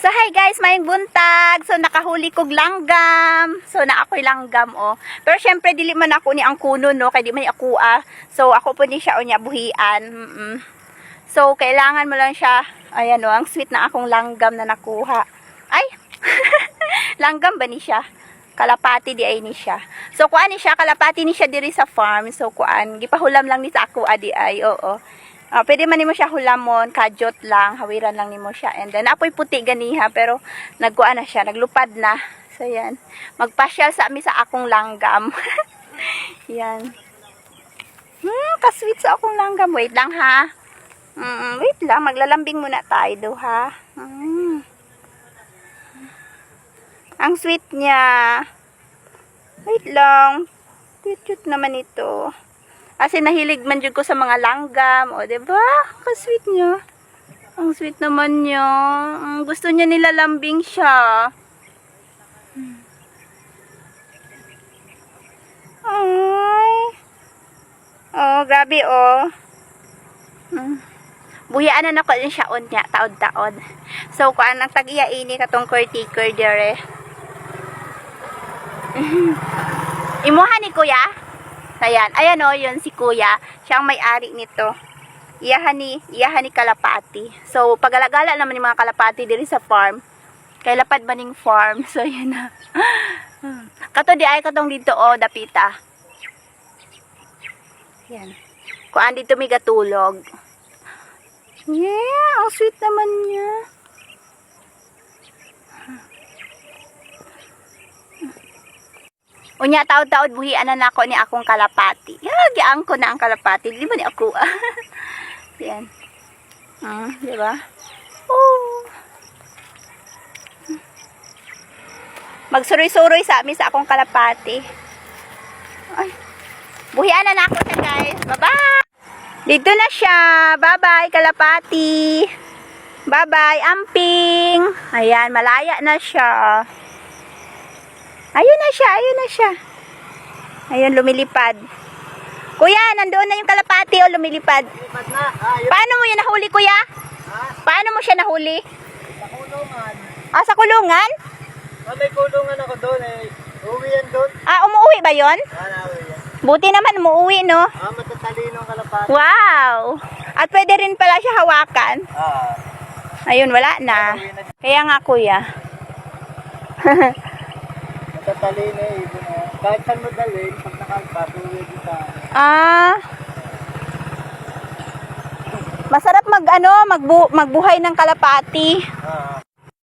So hi guys, mayong buntag. So nakahuli kog langgam. So na ako'y langgam oh. Pero syempre dili man ako ni ang kuno no, kay di man ako So ako po ni siya unya buhian. So kailangan mo lang siya. Ayan oh, ang sweet na akong langgam na nakuha. Ay. Langgam ba ni siya? Kalapati di ay ni siya. So kuan ni siya, kalapati ni siya diri sa farm. So kuan, gipahulam lang ni sa ako adi ay. Oo. Pwede man nimo siya hulamon, kadyot lang, hawiran lang nimo siya. And then apoy puti ganiha pero nagkuan na siya, naglupad na. So yan. Magpasyal sa sa akong langgam. Yan. Kasweet sa akong langgam. Wait lang ha. Wait lang, maglalambing muna tayo do ha. Ang sweet niya. Wait lang. Cute naman ito. Kasi nahilig man dyan ko sa mga langgam. O, diba? Ka-sweet niya. Ang sweet naman niya. Gusto niya nilalambing siya. Ay. Oh, grabe oh. Buyaan na ako din siya on niya. Taod-taod. So, kung ang tag-iya ini katong caretaker dire. Imuha ni kuya? Ayan, ayan o, yun si kuya. Siya ang may-ari nito. Iyahan ni kalapati. So, pagalagala naman yung mga kalapati diri sa farm. Kay lapad maning farm. So, yun na. Kato di ay katong dito o, dapita. Yan. Kuan dito may gatulog. Yeah, ang sweet naman niya. Unya taod-taod buhian na nako ni akong kalapati. Giang ko na ang kalapati, di ba ni ako? Yan. Di ba? Oh. Magsuroy-suroy sa amin sa akong kalapati. Ay. Buhian na nako siya, guys. Bye-bye. Dito na siya. Bye-bye, kalapati. Bye-bye, amping. Ayan, malaya na siya. Ayun na siya, ayun na siya. Ayun, lumilipad. Kuya, nandoon na yung kalapati o lumilipad. Lumilipad na. Paano mo yun nahuli, kuya? Paano mo siya nahuli? Sa kulungan. Sa kulungan? May kulungan ako doon eh. Uwi yan doon. Umuwi ba yon? Nauwi yan. Buti naman, umuwi, no? Matatalino ang kalapati. Wow! At pwede rin pala siya hawakan. Ayun, wala na. Kaya nga, kuya. Matatalino eh. Kahit saan mo dalhin, pag nakagpatuloy dito. Masarap magbuhay ng kalapati.